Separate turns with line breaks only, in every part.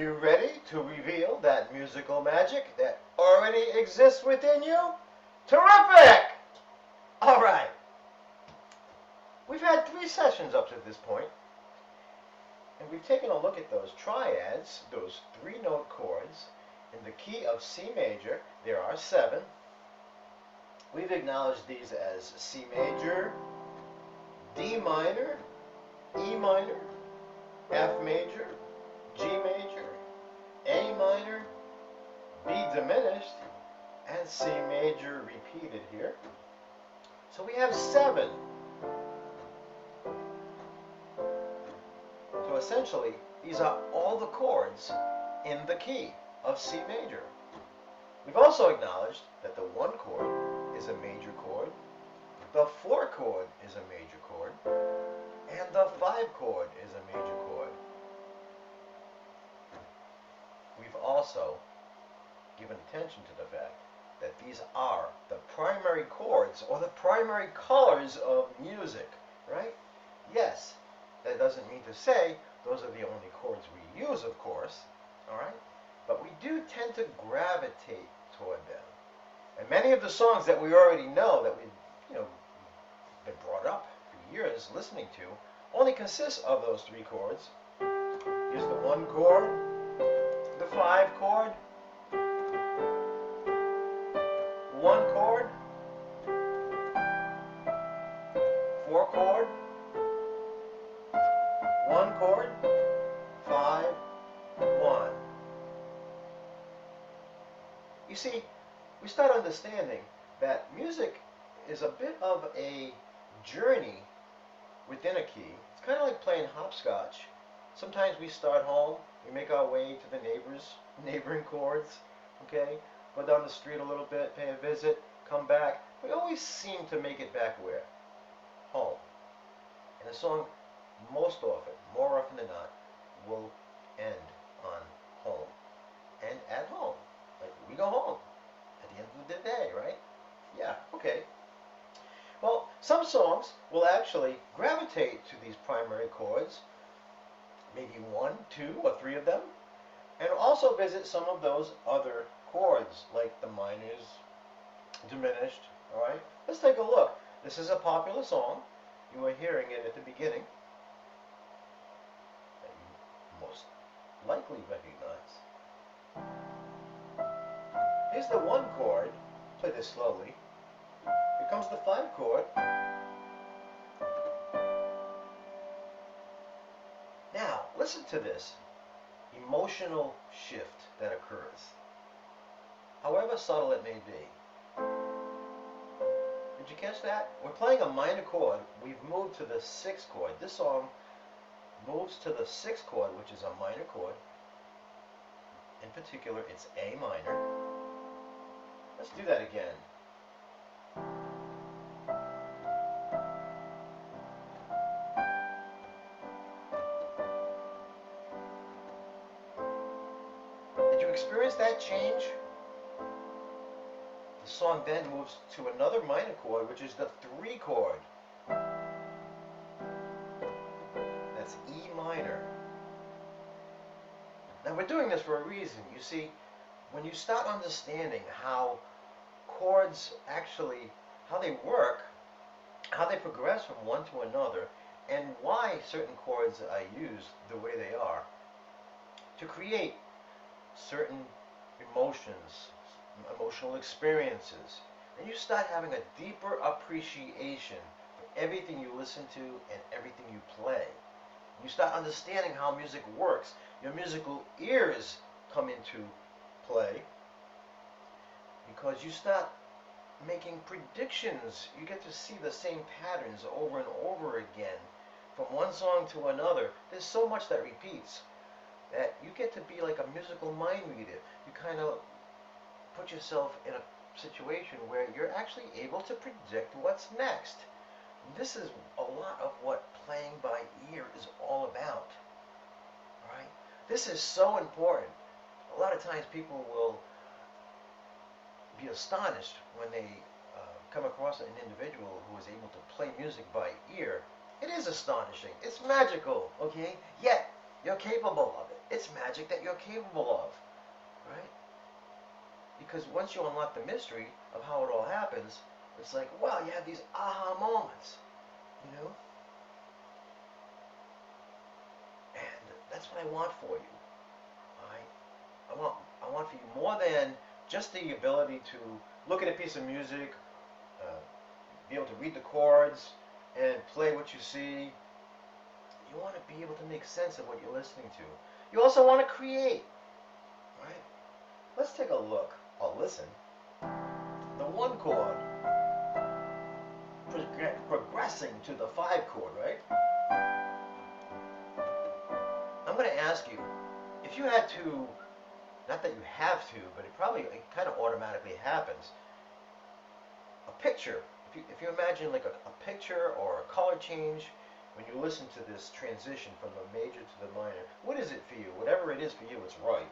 you ready to reveal that musical magic that already exists within you? Terrific! All right. We've had 3 sessions up to this point, and we've taken a look at those triads, those 3-note chords, in the key of C major. There are 7. We've acknowledged these as C major, D minor, E minor, F major, G major, A minor, B diminished, and C major repeated here. So we have 7. So essentially, these are all the chords in the key of C major. We've also acknowledged that the 1 chord is a major chord, the 4 chord is a major chord, and the 5 chord is a major chord. We've also given attention to the fact that these are the primary chords or the primary colors of music, right? Yes, that doesn't mean to say those are the only chords we use, of course, all right? But we do tend to gravitate toward them. And many of the songs that we already know, that we've been brought up for years listening to, only consist of those 3 chords. Here's the 1 chord, the 5 chord, 1 chord, 4 chord, 1 chord, 5, 1. You see, we start understanding that music is a bit of a journey within a key. It's kind of like playing hopscotch. Sometimes we start home, we make our way to the neighboring chords, okay? Go down the street a little bit, pay a visit, come back. We always seem to make it back where? Home. And a song, most often, more often than not, will end on home. And at home. Like, we go home at the end of the day, right? Yeah, okay. Well, some songs will actually gravitate to these primary chords, maybe 1, 2, or 3 of them, and also visit some of those other chords, like the minors, diminished, all right? Let's take a look. This is a popular song. You were hearing it at the beginning, that you most likely recognize. Here's the 1 chord. Play this slowly. Here comes the 5 chord. Now, listen to this emotional shift that occurs, however subtle it may be. Did you catch that? We're playing a minor chord. We've moved to the 6th chord. This song moves to the 6th chord, which is a minor chord. In particular, it's A minor. Let's do that again. Did you experience that change? The song then moves to another minor chord, which is the 3 chord. That's E minor. Now we're doing this for a reason. You see, when you start understanding how chords actually, how they work, how they progress from one to another, and why certain chords are used the way they are to create certain emotions, emotional experiences, and you start having a deeper appreciation for everything you listen to and everything you play. You start understanding how music works. Your musical ears come into play because you start making predictions. You get to see the same patterns over and over again from one song to another. There's so much that repeats that you get to be like a musical mind reader. You kind of put yourself in a situation where you're actually able to predict what's next. This is a lot of what playing by ear is all about. Right? This is so important. A lot of times people will be astonished when they come across an individual who is able to play music by ear. It is astonishing. It's magical, okay? Yet, you're capable of it. it's magic that you're capable of, right? Because once you unlock the mystery of how it all happens, it's like, wow, you have these aha moments, you know? And that's what I want for you. I want for you more than just the ability to look at a piece of music, uh, be able to read the chords, and play what you see. You want to be able to make sense of what you're listening to. You also want to create, right? Let's take a look, or listen. The 1 chord progressing to the 5 chord, right? I'm going to ask you, if you had to, not that you have to, but it kind of automatically happens, a picture, if you imagine like a picture or a color change when you listen to this transition from the major to the minor, what is it for you? Whatever it is for you, it's right.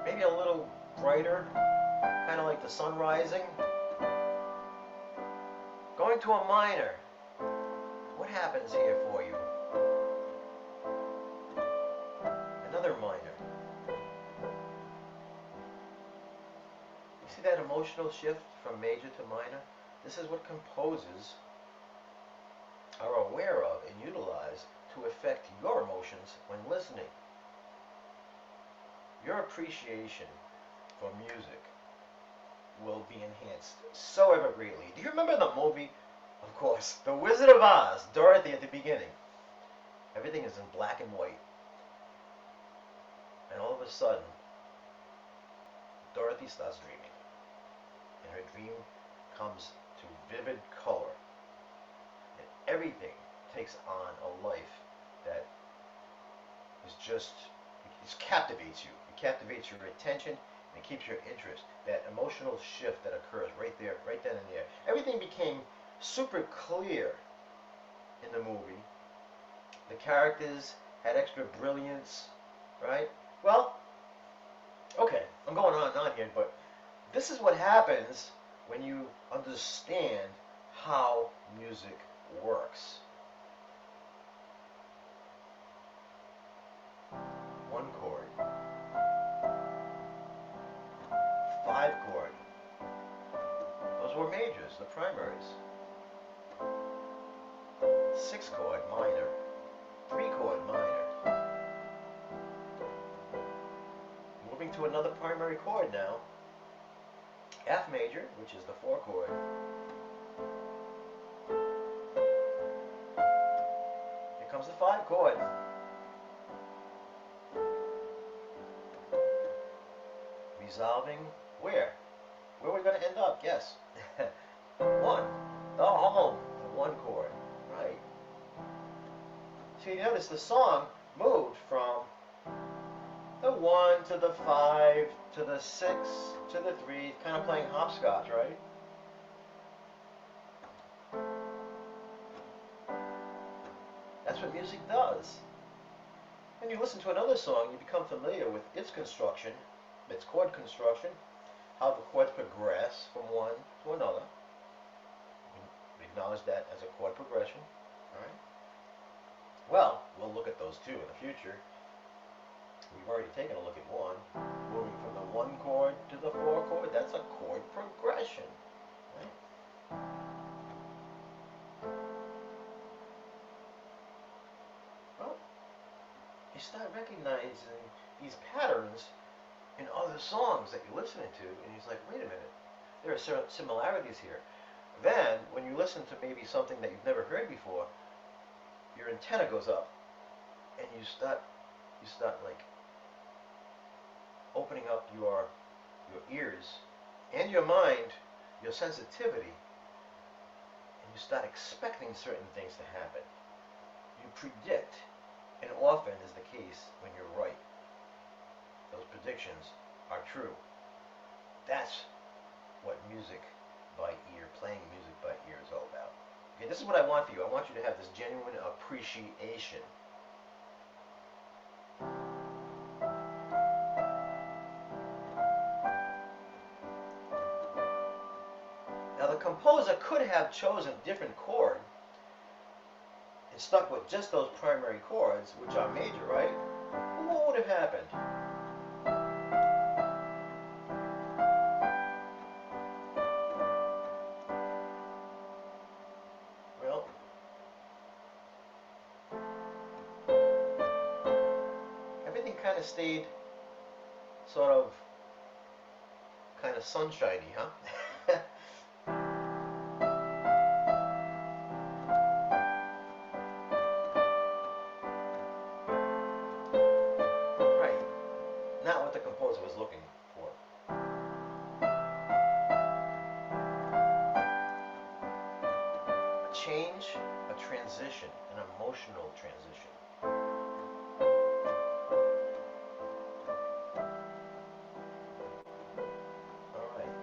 Maybe a little brighter, kind of like the sun rising. Going to a minor, what happens here for you? Another minor. You see that emotional shift from major to minor? This is what composers are aware of and utilize to affect your emotions when listening. Your appreciation for music will be enhanced so ever greatly. Do you remember the movie? Of course, The Wizard of Oz, Dorothy at the beginning. Everything is in black and white. And all of a sudden, Dorothy starts dreaming. And her dream comes to vivid color. And everything takes on a life that is just, it captivates you. It captivates your attention, and it keeps your interest. That emotional shift that occurs right there, right then and there. Everything became super clear in the movie. The characters had extra brilliance, right? Well, okay, I'm going on and on here, but this is what happens when you understand how music works. 1 chord, 5 chord. Those were majors, the primaries. 6 chord, minor. 3 chord, minor. Moving to another primary chord now. F major, which is the 4 chord. Here comes the 5 chord. Resolving where? Where are we going to end up? Yes. 1. The home. The 1 chord. Right. So you notice the song moved from the 1 to the 5 to the 6 to the 3, kind of playing hopscotch, right? That's what music does. When you listen to another song, you become familiar with its construction, its chord construction, how the chords progress from one to another. We acknowledge that as a chord progression. All right. Well, we'll look at those two in the future. We've already taken a look at one. Moving from the 1 chord to the 4 chord, that's a chord progression. Right? Well, you start recognizing these patterns in other songs that you're listening to, and he's like, wait a minute, there are certain similarities here. Then, when you listen to maybe something that you've never heard before, your antenna goes up, and you start like opening up your ears and your mind, your sensitivity, and you start expecting certain things to happen. You predict, and often is the case when you're right. Those predictions are true. That's what music by ear, playing music by ear is all about. Okay, this is what I want for you. I want you to have this genuine appreciation. Now the composer could have chosen a different chord stuck with just those primary chords, which are major, right? Well, what would have happened? Well, everything kind of stayed sort of kind of sunshiny, huh? Right. Not what the composer was looking for. A change, a transition, an emotional transition. All right.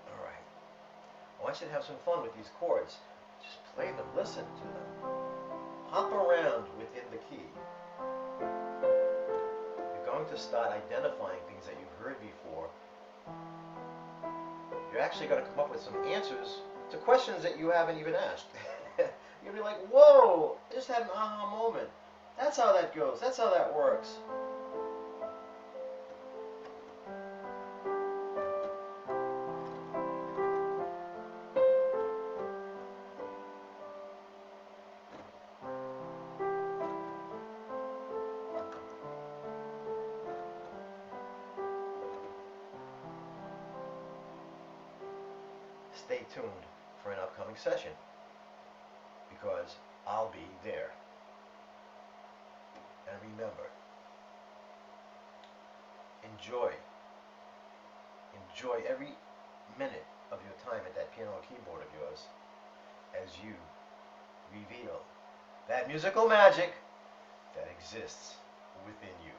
All right. I want you to have some fun with these chords. Just play them, listen to them. Hop around within the key. You're going to start identifying things that you've heard before. You're actually going to come up with some answers to questions that you haven't even asked. You'll be like, whoa, I just had an aha moment. That's how that goes. That's how that works. Stay tuned for an upcoming session because I'll be there. And remember, enjoy every minute of your time at that piano keyboard of yours as you reveal that musical magic that exists within you.